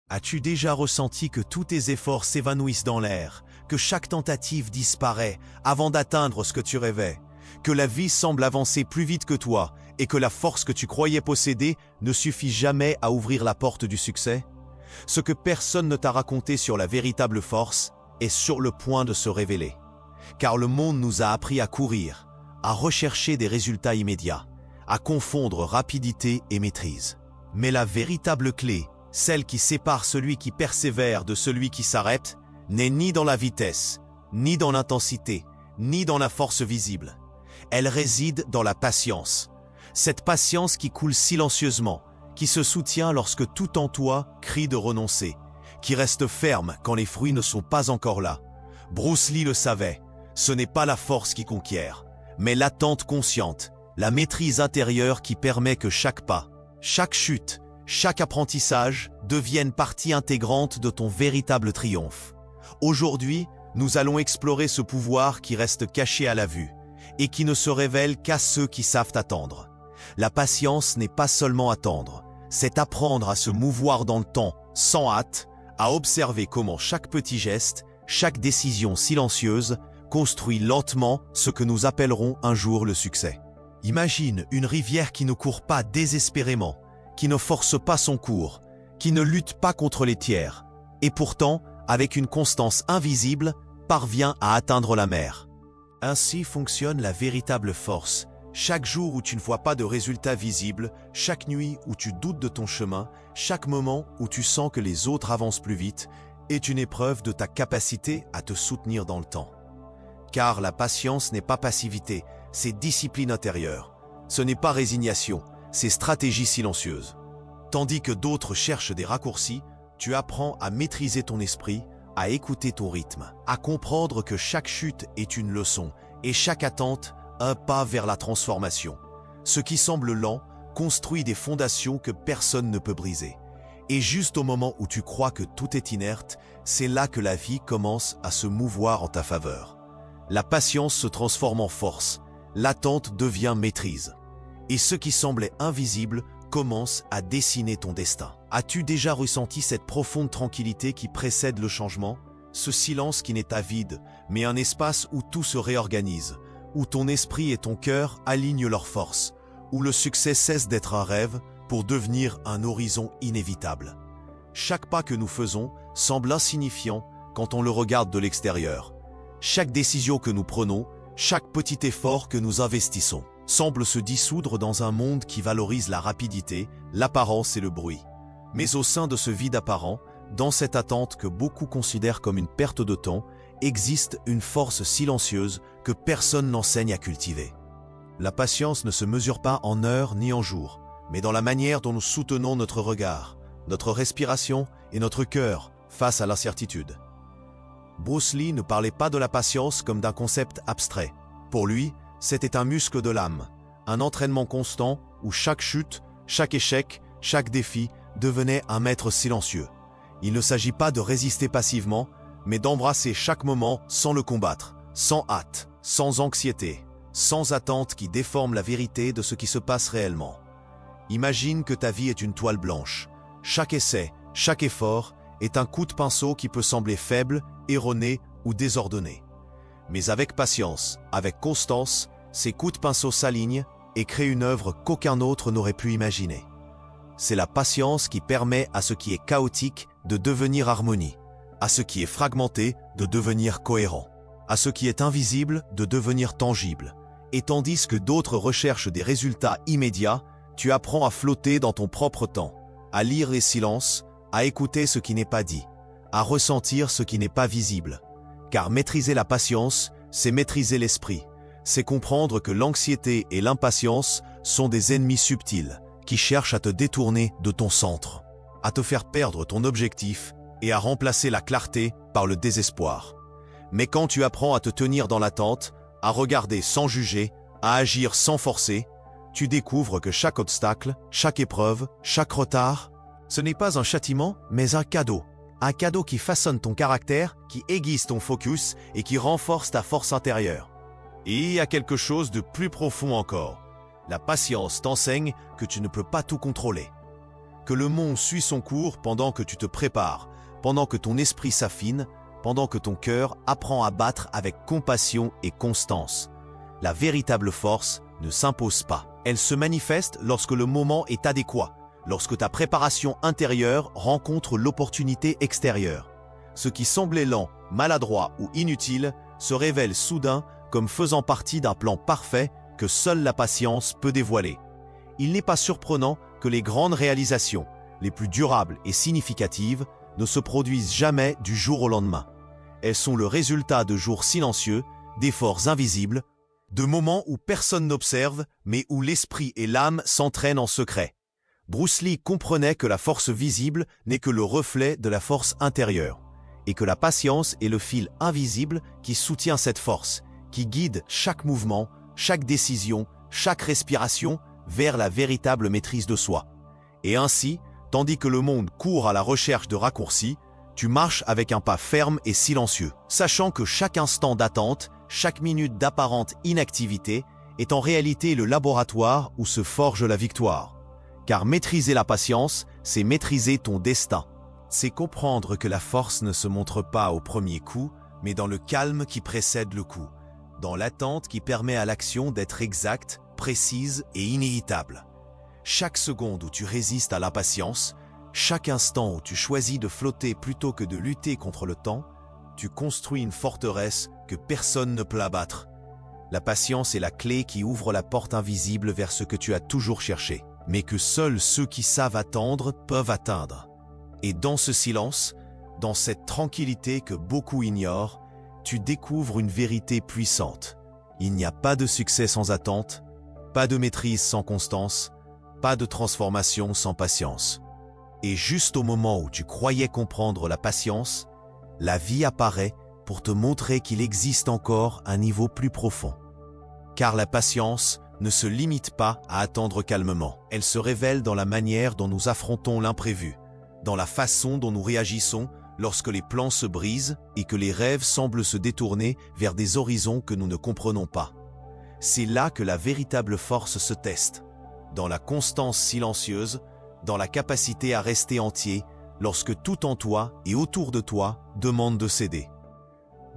As-tu déjà ressenti que tous tes efforts s'évanouissent dans l'air, que chaque tentative disparaît avant d'atteindre ce que tu rêvais, que la vie semble avancer plus vite que toi et que la force que tu croyais posséder ne suffit jamais à ouvrir la porte du succès? Ce que personne ne t'a raconté sur la véritable force est sur le point de se révéler. Car le monde nous a appris à courir, à rechercher des résultats immédiats, à confondre rapidité et maîtrise. Mais la véritable clé, celle qui sépare celui qui persévère de celui qui s'arrête, n'est ni dans la vitesse, ni dans l'intensité, ni dans la force visible. Elle réside dans la patience. Cette patience qui coule silencieusement, qui se soutient lorsque tout en toi crie de renoncer, qui reste ferme quand les fruits ne sont pas encore là. Bruce Lee le savait, ce n'est pas la force qui conquiert, mais l'attente consciente, la maîtrise intérieure qui permet que chaque pas, chaque chute, chaque apprentissage devienne partie intégrante de ton véritable triomphe. Aujourd'hui, nous allons explorer ce pouvoir qui reste caché à la vue et qui ne se révèle qu'à ceux qui savent attendre. La patience n'est pas seulement attendre, c'est apprendre à se mouvoir dans le temps, sans hâte, à observer comment chaque petit geste, chaque décision silencieuse construit lentement ce que nous appellerons un jour le succès. Imagine une rivière qui ne court pas désespérément, qui ne force pas son cours, qui ne lutte pas contre les tiers, et pourtant, avec une constance invisible, parvient à atteindre la mer. Ainsi fonctionne la véritable force. Chaque jour où tu ne vois pas de résultats visibles, chaque nuit où tu doutes de ton chemin, chaque moment où tu sens que les autres avancent plus vite, est une épreuve de ta capacité à te soutenir dans le temps. Car la patience n'est pas passivité, c'est discipline intérieure. Ce n'est pas résignation, c'est stratégie silencieuse. Tandis que d'autres cherchent des raccourcis, tu apprends à maîtriser ton esprit, à écouter ton rythme, à comprendre que chaque chute est une leçon et chaque attente, un pas vers la transformation. Ce qui semble lent construit des fondations que personne ne peut briser. Et juste au moment où tu crois que tout est inerte, c'est là que la vie commence à se mouvoir en ta faveur. La patience se transforme en force, l'attente devient maîtrise. Et ce qui semblait invisible commence à dessiner ton destin. As-tu déjà ressenti cette profonde tranquillité qui précède le changement? Ce silence qui n'est pas vide, mais un espace où tout se réorganise, où ton esprit et ton cœur alignent leurs forces, où le succès cesse d'être un rêve pour devenir un horizon inévitable. Chaque pas que nous faisons semble insignifiant quand on le regarde de l'extérieur. Chaque décision que nous prenons, chaque petit effort que nous investissons, semble se dissoudre dans un monde qui valorise la rapidité, l'apparence et le bruit. Mais au sein de ce vide apparent, dans cette attente que beaucoup considèrent comme une perte de temps, existe une force silencieuse que personne n'enseigne à cultiver. La patience ne se mesure pas en heures ni en jours, mais dans la manière dont nous soutenons notre regard, notre respiration et notre cœur face à l'incertitude. Bruce Lee ne parlait pas de la patience comme d'un concept abstrait. Pour lui, c'était un muscle de l'âme, un entraînement constant où chaque chute, chaque échec, chaque défi devenait un maître silencieux. Il ne s'agit pas de résister passivement, mais d'embrasser chaque moment sans le combattre, sans hâte, sans anxiété, sans attente qui déforme la vérité de ce qui se passe réellement. Imagine que ta vie est une toile blanche. Chaque essai, chaque effort est un coup de pinceau qui peut sembler faible, erroné ou désordonné. Mais avec patience, avec constance, ces coups de pinceau s'alignent et créent une œuvre qu'aucun autre n'aurait pu imaginer. C'est la patience qui permet à ce qui est chaotique de devenir harmonie, à ce qui est fragmenté de devenir cohérent, à ce qui est invisible de devenir tangible. Et tandis que d'autres recherchent des résultats immédiats, tu apprends à flotter dans ton propre temps, à lire les silences, à écouter ce qui n'est pas dit, à ressentir ce qui n'est pas visible. Car maîtriser la patience, c'est maîtriser l'esprit. C'est comprendre que l'anxiété et l'impatience sont des ennemis subtils qui cherchent à te détourner de ton centre, à te faire perdre ton objectif et à remplacer la clarté par le désespoir. Mais quand tu apprends à te tenir dans l'attente, à regarder sans juger, à agir sans forcer, tu découvres que chaque obstacle, chaque épreuve, chaque retard, ce n'est pas un châtiment, mais un cadeau. Un cadeau qui façonne ton caractère, qui aiguise ton focus et qui renforce ta force intérieure. Et il y a quelque chose de plus profond encore. La patience t'enseigne que tu ne peux pas tout contrôler. que le monde suit son cours pendant que tu te prépares, pendant que ton esprit s'affine, pendant que ton cœur apprend à battre avec compassion et constance. La véritable force ne s'impose pas. Elle se manifeste lorsque le moment est adéquat, lorsque ta préparation intérieure rencontre l'opportunité extérieure. Ce qui semblait lent, maladroit ou inutile se révèle soudain comme faisant partie d'un plan parfait que seule la patience peut dévoiler. Il n'est pas surprenant que les grandes réalisations, les plus durables et significatives, ne se produisent jamais du jour au lendemain. Elles sont le résultat de jours silencieux, d'efforts invisibles, de moments où personne n'observe, mais où l'esprit et l'âme s'entraînent en secret. Bruce Lee comprenait que la force visible n'est que le reflet de la force intérieure, et que la patience est le fil invisible qui soutient cette force, qui guide chaque mouvement, chaque décision, chaque respiration vers la véritable maîtrise de soi. Et ainsi, tandis que le monde court à la recherche de raccourcis, tu marches avec un pas ferme et silencieux, sachant que chaque instant d'attente, chaque minute d'apparente inactivité est en réalité le laboratoire où se forge la victoire. Car maîtriser la patience, c'est maîtriser ton destin. C'est comprendre que la force ne se montre pas au premier coup, mais dans le calme qui précède le coup, dans l'attente qui permet à l'action d'être exacte, précise et inévitable. Chaque seconde où tu résistes à l'impatience, chaque instant où tu choisis de flotter plutôt que de lutter contre le temps, tu construis une forteresse que personne ne peut abattre. La patience est la clé qui ouvre la porte invisible vers ce que tu as toujours cherché, mais que seuls ceux qui savent attendre peuvent atteindre. Et dans ce silence, dans cette tranquillité que beaucoup ignorent, tu découvres une vérité puissante. Il n'y a pas de succès sans attente, pas de maîtrise sans constance, pas de transformation sans patience. Et juste au moment où tu croyais comprendre la patience, la vie apparaît pour te montrer qu'il existe encore un niveau plus profond. Car la patience ne se limite pas à attendre calmement. Elle se révèle dans la manière dont nous affrontons l'imprévu, dans la façon dont nous réagissons lorsque les plans se brisent et que les rêves semblent se détourner vers des horizons que nous ne comprenons pas. C'est là que la véritable force se teste, dans la constance silencieuse, dans la capacité à rester entier lorsque tout en toi et autour de toi demande de céder.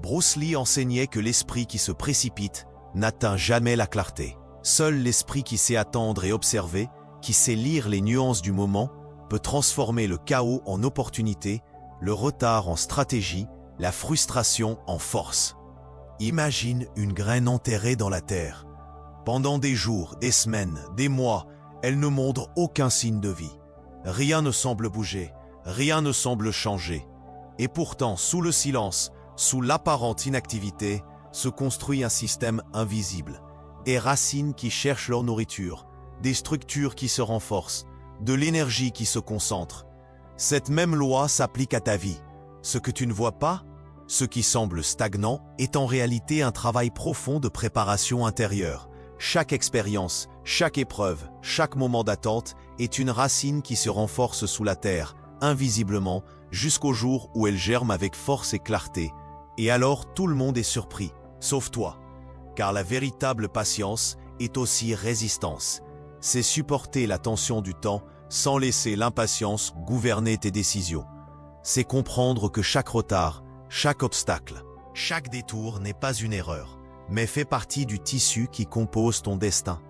Bruce Lee enseignait que l'esprit qui se précipite n'atteint jamais la clarté. Seul l'esprit qui sait attendre et observer, qui sait lire les nuances du moment, peut transformer le chaos en opportunité, le retard en stratégie, la frustration en force. Imagine une graine enterrée dans la terre. Pendant des jours, des semaines, des mois, elle ne montre aucun signe de vie. Rien ne semble bouger, rien ne semble changer. Et pourtant, sous le silence, sous l'apparente inactivité, se construit un système invisible. Des racines qui cherchent leur nourriture, des structures qui se renforcent, de l'énergie qui se concentre. Cette même loi s'applique à ta vie. Ce que tu ne vois pas, ce qui semble stagnant, est en réalité un travail profond de préparation intérieure. Chaque expérience, chaque épreuve, chaque moment d'attente est une racine qui se renforce sous la terre, invisiblement, jusqu'au jour où elle germe avec force et clarté. Et alors tout le monde est surpris, sauf toi. Car la véritable patience est aussi résistance. C'est supporter la tension du temps sans laisser l'impatience gouverner tes décisions. C'est comprendre que chaque retard, chaque obstacle, chaque détour n'est pas une erreur, mais fait partie du tissu qui compose ton destin.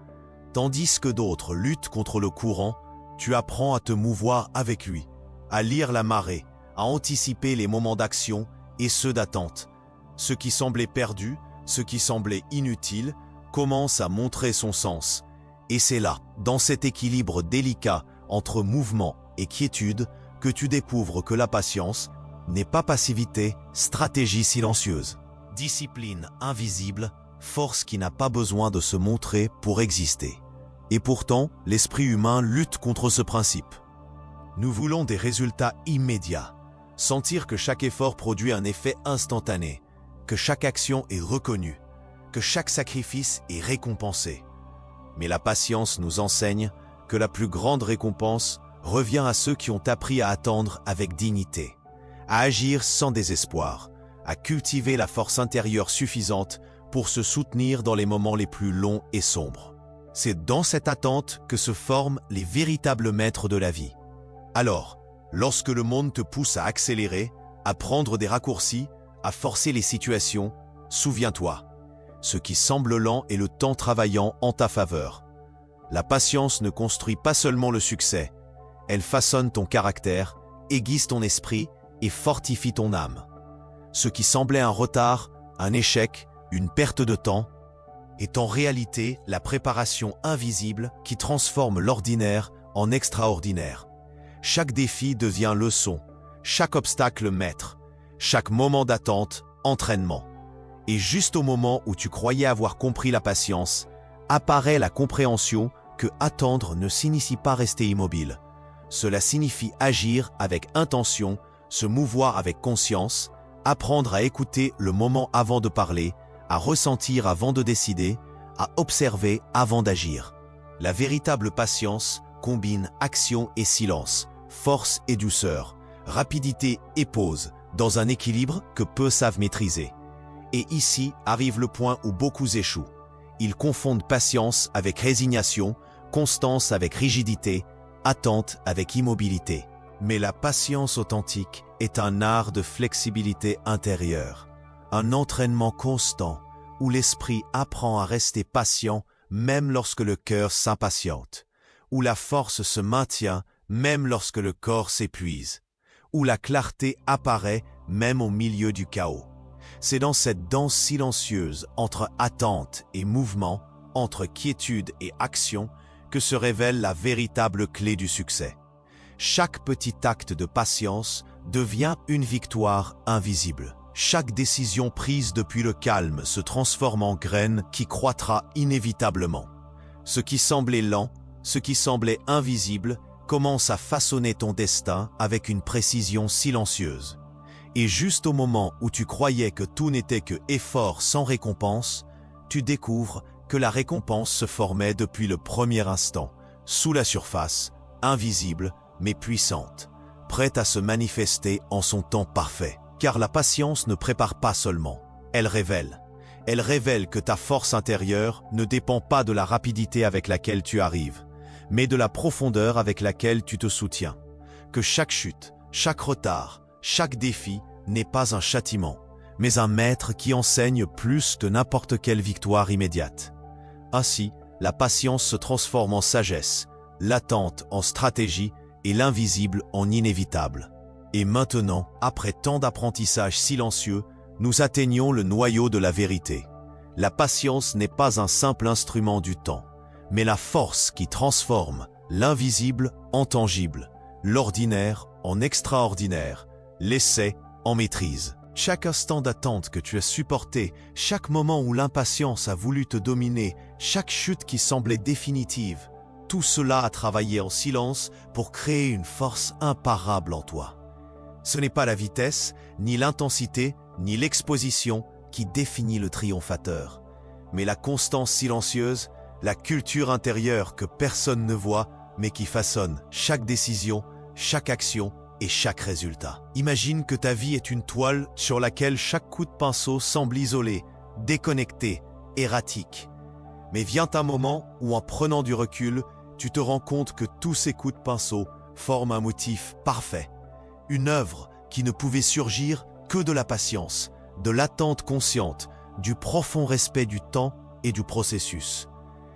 Tandis que d'autres luttent contre le courant, tu apprends à te mouvoir avec lui, à lire la marée, à anticiper les moments d'action et ceux d'attente. Ce qui semblait perdu, ce qui semblait inutile, commence à montrer son sens. Et c'est là, dans cet équilibre délicat entre mouvement et quiétude, que tu découvres que la patience n'est pas passivité, stratégie silencieuse, discipline invisible, force qui n'a pas besoin de se montrer pour exister. Et pourtant, l'esprit humain lutte contre ce principe. Nous voulons des résultats immédiats, sentir que chaque effort produit un effet instantané, que chaque action est reconnue, que chaque sacrifice est récompensé. Mais la patience nous enseigne que la plus grande récompense revient à ceux qui ont appris à attendre avec dignité, à agir sans désespoir, à cultiver la force intérieure suffisante pour se soutenir dans les moments les plus longs et sombres. C'est dans cette attente que se forment les véritables maîtres de la vie. Alors, lorsque le monde te pousse à accélérer, à prendre des raccourcis, à forcer les situations, souviens-toi, ce qui semble lent est le temps travaillant en ta faveur. La patience ne construit pas seulement le succès, elle façonne ton caractère, aiguise ton esprit et fortifie ton âme. Ce qui semblait un retard, un échec, une perte de temps, est en réalité la préparation invisible qui transforme l'ordinaire en extraordinaire. Chaque défi devient leçon, chaque obstacle maître, chaque moment d'attente entraînement. Et juste au moment où tu croyais avoir compris la patience, apparaît la compréhension que attendre ne signifie pas rester immobile. Cela signifie agir avec intention, se mouvoir avec conscience, apprendre à écouter le moment avant de parler, à ressentir avant de décider, à observer avant d'agir. La véritable patience combine action et silence, force et douceur, rapidité et pause, dans un équilibre que peu savent maîtriser. Et ici arrive le point où beaucoup échouent. Ils confondent patience avec résignation, constance avec rigidité, attente avec immobilité. Mais la patience authentique est un art de flexibilité intérieure, un entraînement constant où l'esprit apprend à rester patient même lorsque le cœur s'impatiente, où la force se maintient même lorsque le corps s'épuise, où la clarté apparaît même au milieu du chaos. C'est dans cette danse silencieuse entre attente et mouvement, entre quiétude et action, que se révèle la véritable clé du succès. Chaque petit acte de patience devient une victoire invisible. Chaque décision prise depuis le calme se transforme en graine qui croîtra inévitablement. Ce qui semblait lent, ce qui semblait invisible, commence à façonner ton destin avec une précision silencieuse. Et juste au moment où tu croyais que tout n'était que effort sans récompense, tu découvres que la récompense se formait depuis le premier instant, sous la surface, invisible mais puissante, prête à se manifester en son temps parfait. Car la patience ne prépare pas seulement, elle révèle. Elle révèle que ta force intérieure ne dépend pas de la rapidité avec laquelle tu arrives, mais de la profondeur avec laquelle tu te soutiens. Que chaque chute, chaque retard, chaque défi n'est pas un châtiment, mais un maître qui enseigne plus que n'importe quelle victoire immédiate. Ainsi, la patience se transforme en sagesse, l'attente en stratégie et l'invisible en inévitable. Et maintenant, après tant d'apprentissages silencieux, nous atteignons le noyau de la vérité. La patience n'est pas un simple instrument du temps, mais la force qui transforme l'invisible en tangible, l'ordinaire en extraordinaire, l'essai en maîtrise. Chaque instant d'attente que tu as supporté, chaque moment où l'impatience a voulu te dominer, chaque chute qui semblait définitive, tout cela a travaillé en silence pour créer une force imparable en toi. Ce n'est pas la vitesse, ni l'intensité, ni l'exposition qui définit le triomphateur, mais la constance silencieuse, la culture intérieure que personne ne voit, mais qui façonne chaque décision, chaque action et chaque résultat. Imagine que ta vie est une toile sur laquelle chaque coup de pinceau semble isolé, déconnecté, erratique. Mais vient un moment où en prenant du recul, tu te rends compte que tous ces coups de pinceau forment un motif parfait. Une œuvre qui ne pouvait surgir que de la patience, de l'attente consciente, du profond respect du temps et du processus.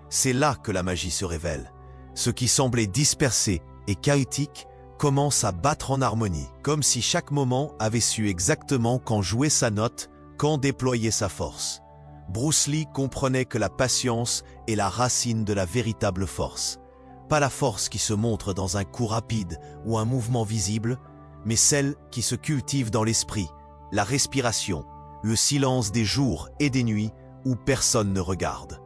C'est là que la magie se révèle. Ce qui semblait dispersé et chaotique commence à battre en harmonie, comme si chaque moment avait su exactement quand jouer sa note, quand déployer sa force. Bruce Lee comprenait que la patience est la racine de la véritable force. Pas la force qui se montre dans un coup rapide ou un mouvement visible, mais celle qui se cultive dans l'esprit, la respiration, le silence des jours et des nuits où personne ne regarde.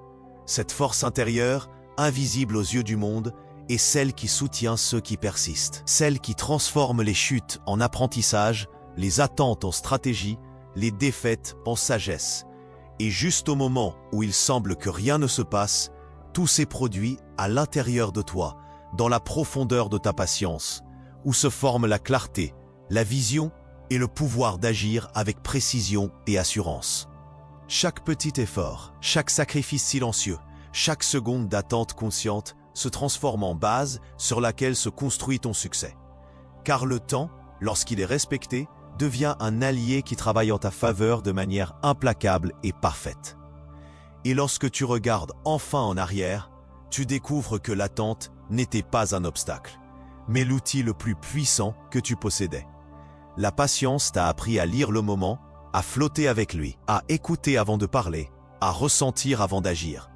Cette force intérieure, invisible aux yeux du monde, est celle qui soutient ceux qui persistent, celle qui transforme les chutes en apprentissage, les attentes en stratégie, les défaites en sagesse. Et juste au moment où il semble que rien ne se passe, tout s'est produit à l'intérieur de toi, dans la profondeur de ta patience, où se forme la clarté, la vision et le pouvoir d'agir avec précision et assurance. Chaque petit effort, chaque sacrifice silencieux, chaque seconde d'attente consciente se transforme en base sur laquelle se construit ton succès. Car le temps, lorsqu'il est respecté, devient un allié qui travaille en ta faveur de manière implacable et parfaite. Et lorsque tu regardes enfin en arrière, tu découvres que l'attente n'était pas un obstacle, mais l'outil le plus puissant que tu possédais. La patience t'a appris à lire le moment, à flotter avec lui, à écouter avant de parler, à ressentir avant d'agir.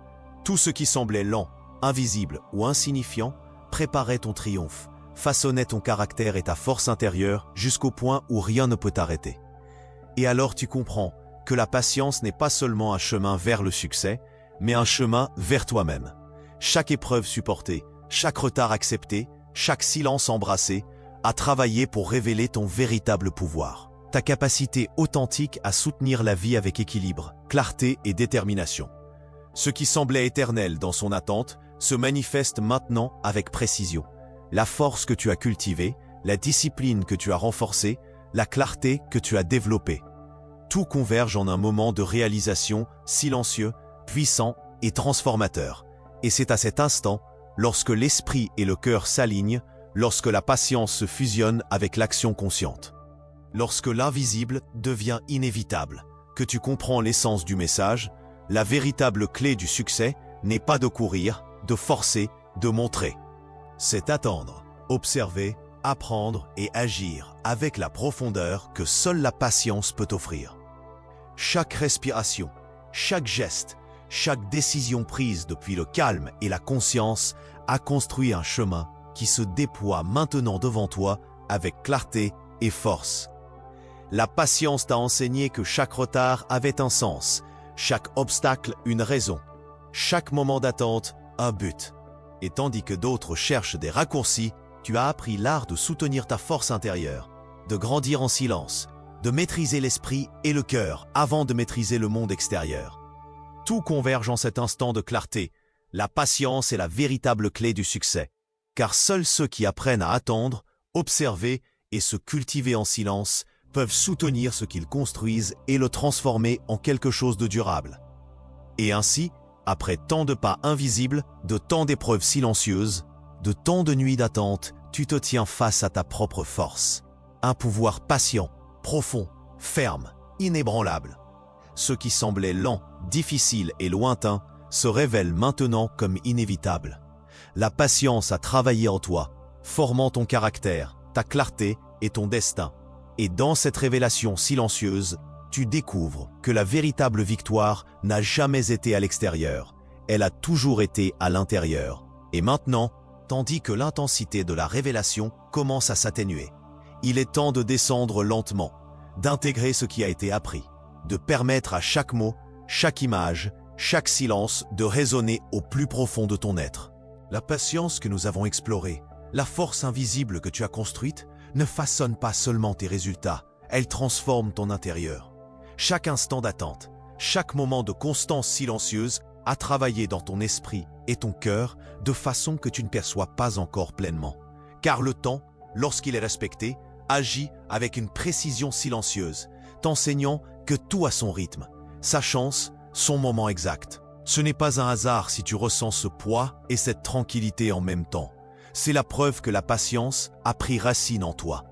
Tout ce qui semblait lent, invisible ou insignifiant préparait ton triomphe, façonnait ton caractère et ta force intérieure jusqu'au point où rien ne peut t'arrêter. Et alors tu comprends que la patience n'est pas seulement un chemin vers le succès, mais un chemin vers toi-même. Chaque épreuve supportée, chaque retard accepté, chaque silence embrassé, a travaillé pour révéler ton véritable pouvoir. Ta capacité authentique à soutenir la vie avec équilibre, clarté et détermination. Ce qui semblait éternel dans son attente se manifeste maintenant avec précision. La force que tu as cultivée, la discipline que tu as renforcée, la clarté que tu as développée. Tout converge en un moment de réalisation silencieux, puissant et transformateur. Et c'est à cet instant, lorsque l'esprit et le cœur s'alignent, lorsque la patience se fusionne avec l'action consciente. Lorsque l'invisible devient inévitable, que tu comprends l'essence du message, la véritable clé du succès n'est pas de courir, de forcer, de montrer. C'est attendre, observer, apprendre et agir avec la profondeur que seule la patience peut offrir. Chaque respiration, chaque geste, chaque décision prise depuis le calme et la conscience a construit un chemin qui se déploie maintenant devant toi avec clarté et force. La patience t'a enseigné que chaque retard avait un sens, chaque obstacle une raison, chaque moment d'attente un but. Et tandis que d'autres cherchent des raccourcis, tu as appris l'art de soutenir ta force intérieure, de grandir en silence, de maîtriser l'esprit et le cœur avant de maîtriser le monde extérieur. Tout converge en cet instant de clarté. La patience est la véritable clé du succès, car seuls ceux qui apprennent à attendre, observer et se cultiver en silence peuvent soutenir ce qu'ils construisent et le transformer en quelque chose de durable. Et ainsi, après tant de pas invisibles, de tant d'épreuves silencieuses, de tant de nuits d'attente, tu te tiens face à ta propre force. Un pouvoir patient, profond, ferme, inébranlable. Ce qui semblait lent, difficile et lointain se révèle maintenant comme inévitable. La patience a travaillé en toi, formant ton caractère, ta clarté et ton destin. Et dans cette révélation silencieuse, tu découvres que la véritable victoire n'a jamais été à l'extérieur, elle a toujours été à l'intérieur. Et maintenant, tandis que l'intensité de la révélation commence à s'atténuer, il est temps de descendre lentement, d'intégrer ce qui a été appris, de permettre à chaque mot, chaque image, chaque silence de résonner au plus profond de ton être. La patience que nous avons explorée, la force invisible que tu as construite, ne façonne pas seulement tes résultats, elle transforme ton intérieur. Chaque instant d'attente, chaque moment de constance silencieuse a travaillé dans ton esprit et ton cœur de façon que tu ne perçois pas encore pleinement. Car le temps, lorsqu'il est respecté, agit avec une précision silencieuse, t'enseignant que tout a son rythme, sa chance, son moment exact. Ce n'est pas un hasard si tu ressens ce poids et cette tranquillité en même temps. C'est la preuve que la patience a pris racine en toi,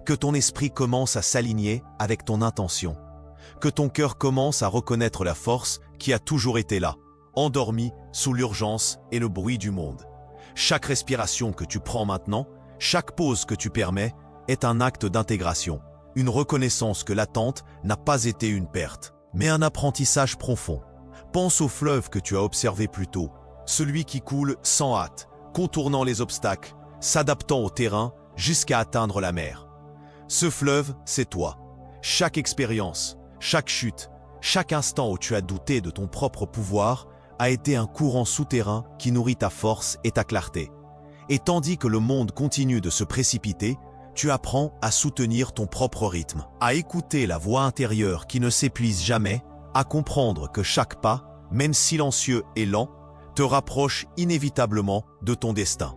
que ton esprit commence à s'aligner avec ton intention, que ton cœur commence à reconnaître la force qui a toujours été là, endormie sous l'urgence et le bruit du monde. Chaque respiration que tu prends maintenant, chaque pause que tu permets, est un acte d'intégration, une reconnaissance que l'attente n'a pas été une perte, mais un apprentissage profond. Pense au fleuve que tu as observé plus tôt, celui qui coule sans hâte, contournant les obstacles, s'adaptant au terrain jusqu'à atteindre la mer. Ce fleuve, c'est toi. Chaque expérience, chaque chute, chaque instant où tu as douté de ton propre pouvoir a été un courant souterrain qui nourrit ta force et ta clarté. Et tandis que le monde continue de se précipiter, tu apprends à soutenir ton propre rythme, à écouter la voix intérieure qui ne s'épuise jamais, à comprendre que chaque pas, même silencieux et lent, te rapproche inévitablement de ton destin.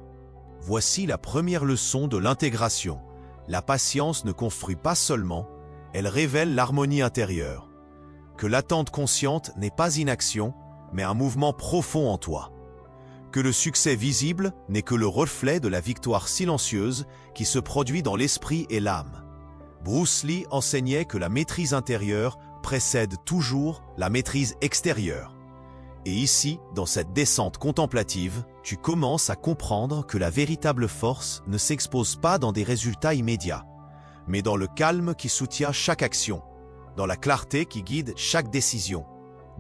Voici la première leçon de l'intégration. La patience ne construit pas seulement, elle révèle l'harmonie intérieure. Que l'attente consciente n'est pas inaction, mais un mouvement profond en toi. que le succès visible n'est que le reflet de la victoire silencieuse qui se produit dans l'esprit et l'âme. Bruce Lee enseignait que la maîtrise intérieure précède toujours la maîtrise extérieure. Et ici, dans cette descente contemplative, tu commences à comprendre que la véritable force ne s'expose pas dans des résultats immédiats, mais dans le calme qui soutient chaque action, dans la clarté qui guide chaque décision,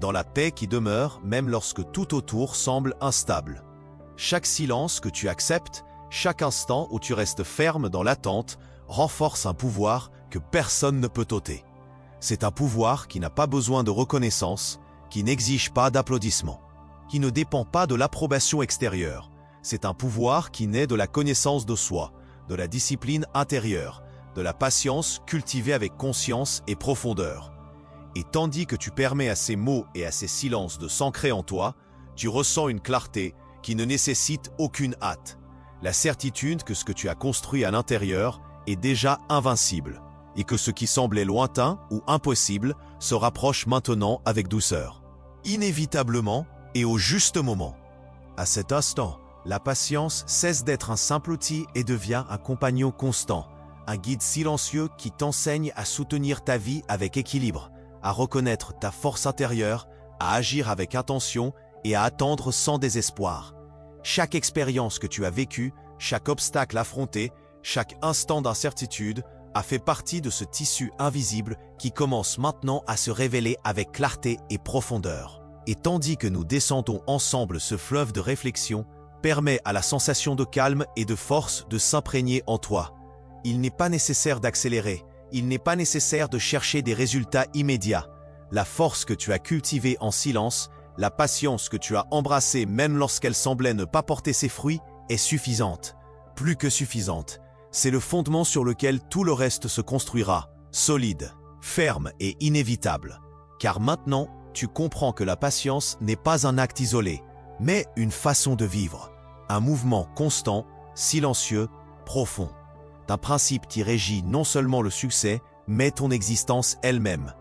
dans la paix qui demeure même lorsque tout autour semble instable. Chaque silence que tu acceptes, chaque instant où tu restes ferme dans l'attente, renforce un pouvoir que personne ne peut ôter. C'est un pouvoir qui n'a pas besoin de reconnaissance, qui n'exige pas d'applaudissements, qui ne dépend pas de l'approbation extérieure. C'est un pouvoir qui naît de la connaissance de soi, de la discipline intérieure, de la patience cultivée avec conscience et profondeur. Et tandis que tu permets à ces mots et à ces silences de s'ancrer en toi, tu ressens une clarté qui ne nécessite aucune hâte, la certitude que ce que tu as construit à l'intérieur est déjà invincible, et que ce qui semblait lointain ou impossible se rapproche maintenant avec douceur, inévitablement et au juste moment. À cet instant, la patience cesse d'être un simple outil et devient un compagnon constant, un guide silencieux qui t'enseigne à soutenir ta vie avec équilibre, à reconnaître ta force intérieure, à agir avec intention et à attendre sans désespoir. Chaque expérience que tu as vécue, chaque obstacle affronté, chaque instant d'incertitude a fait partie de ce tissu invisible qui commence maintenant à se révéler avec clarté et profondeur. Et tandis que nous descendons ensemble ce fleuve de réflexion, permet à la sensation de calme et de force de s'imprégner en toi. Il n'est pas nécessaire d'accélérer, il n'est pas nécessaire de chercher des résultats immédiats. La force que tu as cultivée en silence, la patience que tu as embrassée même lorsqu'elle semblait ne pas porter ses fruits, est suffisante. Plus que suffisante. C'est le fondement sur lequel tout le reste se construira, solide, ferme et inévitable. Car maintenant, tu comprends que la patience n'est pas un acte isolé, mais une façon de vivre, un mouvement constant, silencieux, profond. Un principe qui régit non seulement le succès, mais ton existence elle-même.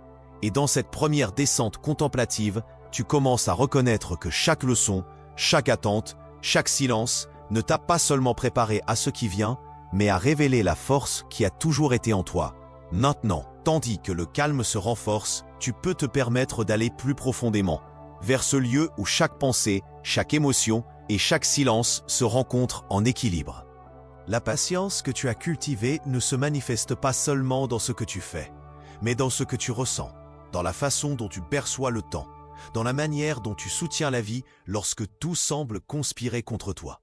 Et dans cette première descente contemplative, tu commences à reconnaître que chaque leçon, chaque attente, chaque silence ne t'a pas seulement préparé à ce qui vient, mais à révéler la force qui a toujours été en toi. Maintenant, tandis que le calme se renforce, tu peux te permettre d'aller plus profondément, vers ce lieu où chaque pensée, chaque émotion et chaque silence se rencontrent en équilibre. La patience que tu as cultivée ne se manifeste pas seulement dans ce que tu fais, mais dans ce que tu ressens, dans la façon dont tu perçois le temps, dans la manière dont tu soutiens la vie lorsque tout semble conspirer contre toi.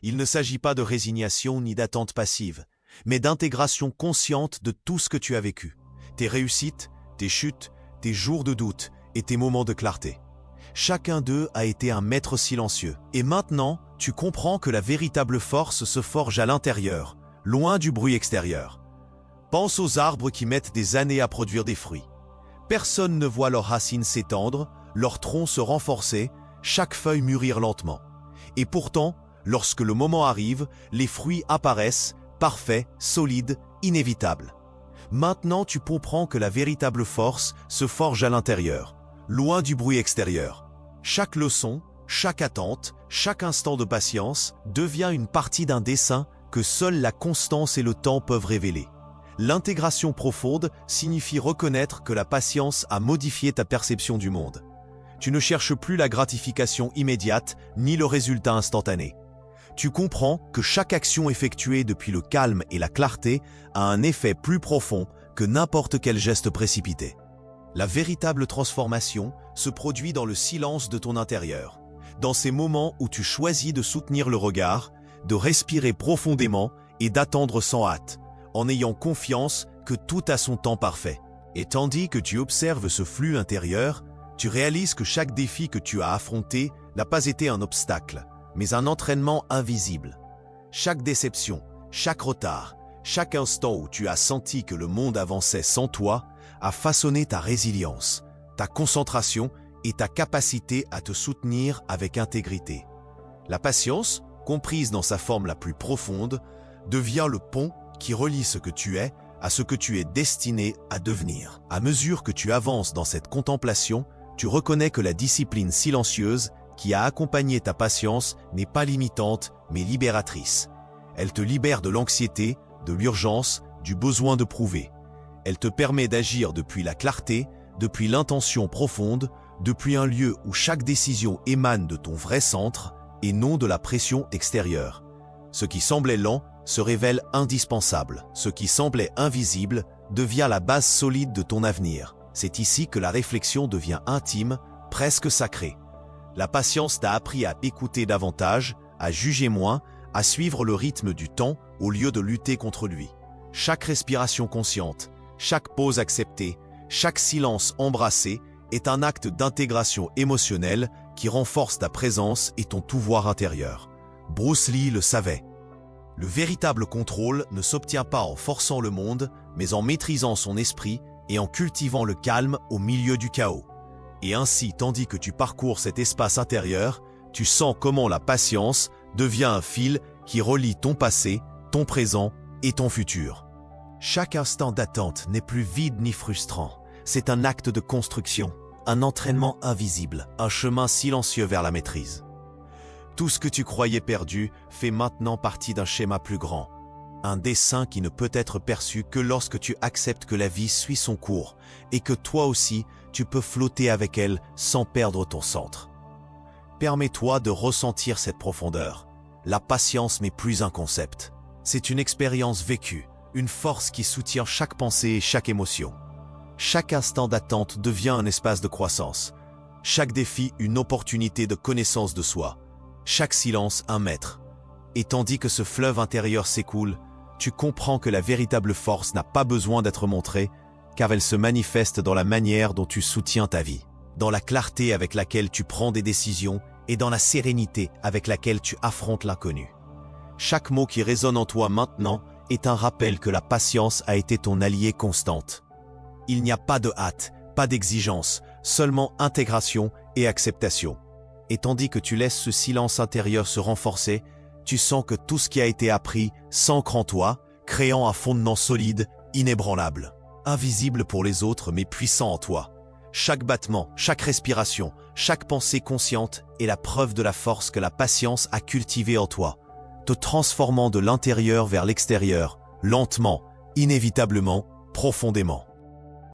Il ne s'agit pas de résignation ni d'attente passive, mais d'intégration consciente de tout ce que tu as vécu, tes réussites, tes chutes, tes jours de doute et tes moments de clarté. Chacun d'eux a été un maître silencieux. Et maintenant, tu comprends que la véritable force se forge à l'intérieur, loin du bruit extérieur. Pense aux arbres qui mettent des années à produire des fruits. Personne ne voit leurs racines s'étendre, leurs troncs se renforcer, chaque feuille mûrir lentement. Et pourtant, lorsque le moment arrive, les fruits apparaissent, parfaits, solides, inévitables. Maintenant, tu comprends que la véritable force se forge à l'intérieur, loin du bruit extérieur. Chaque leçon, chaque attente, chaque instant de patience devient une partie d'un dessin que seule la constance et le temps peuvent révéler. L'intégration profonde signifie reconnaître que la patience a modifié ta perception du monde. Tu ne cherches plus la gratification immédiate ni le résultat instantané. Tu comprends que chaque action effectuée depuis le calme et la clarté a un effet plus profond que n'importe quel geste précipité. La véritable transformation se produit dans le silence de ton intérieur, dans ces moments où tu choisis de soutenir le regard, de respirer profondément et d'attendre sans hâte, en ayant confiance que tout a son temps parfait. Et tandis que tu observes ce flux intérieur, tu réalises que chaque défi que tu as affronté n'a pas été un obstacle, mais un entraînement invisible. Chaque déception, chaque retard, chaque instant où tu as senti que le monde avançait sans toi, a façonné ta résilience, ta concentration et ta capacité à te soutenir avec intégrité. La patience, comprise dans sa forme la plus profonde, devient le pont qui relie ce que tu es à ce que tu es destiné à devenir. À mesure que tu avances dans cette contemplation, tu reconnais que la discipline silencieuse qui a accompagné ta patience n'est pas limitante, mais libératrice. Elle te libère de l'anxiété, de l'urgence, du besoin de prouver. Elle te permet d'agir depuis la clarté, depuis l'intention profonde, depuis un lieu où chaque décision émane de ton vrai centre et non de la pression extérieure. Ce qui semblait lent se révèle indispensable. Ce qui semblait invisible devient la base solide de ton avenir. C'est ici que la réflexion devient intime, presque sacrée. La patience t'a appris à écouter davantage, à juger moins, à suivre le rythme du temps au lieu de lutter contre lui. Chaque respiration consciente, chaque pause acceptée, chaque silence embrassé est un acte d'intégration émotionnelle qui renforce ta présence et ton pouvoir intérieur. Bruce Lee le savait. Le véritable contrôle ne s'obtient pas en forçant le monde, mais en maîtrisant son esprit et en cultivant le calme au milieu du chaos. Et ainsi, tandis que tu parcours cet espace intérieur, tu sens comment la patience devient un fil qui relie ton passé, ton présent et ton futur. Chaque instant d'attente n'est plus vide ni frustrant. C'est un acte de construction, un entraînement invisible, un chemin silencieux vers la maîtrise. Tout ce que tu croyais perdu fait maintenant partie d'un schéma plus grand. Un dessin qui ne peut être perçu que lorsque tu acceptes que la vie suit son cours et que toi aussi, tu peux flotter avec elle sans perdre ton centre. Permets-toi de ressentir cette profondeur. La patience n'est plus un concept. C'est une expérience vécue, une force qui soutient chaque pensée et chaque émotion. Chaque instant d'attente devient un espace de croissance. Chaque défi une opportunité de connaissance de soi. Chaque silence un maître. Et tandis que ce fleuve intérieur s'écoule, tu comprends que la véritable force n'a pas besoin d'être montrée, car elle se manifeste dans la manière dont tu soutiens ta vie, dans la clarté avec laquelle tu prends des décisions et dans la sérénité avec laquelle tu affrontes l'inconnu. Chaque mot qui résonne en toi maintenant est un rappel que la patience a été ton alliée constante. Il n'y a pas de hâte, pas d'exigence, seulement intégration et acceptation. Et tandis que tu laisses ce silence intérieur se renforcer, tu sens que tout ce qui a été appris s'ancre en toi, créant un fondement solide, inébranlable. Invisible pour les autres mais puissant en toi. Chaque battement, chaque respiration, chaque pensée consciente est la preuve de la force que la patience a cultivée en toi, te transformant de l'intérieur vers l'extérieur, lentement, inévitablement, profondément.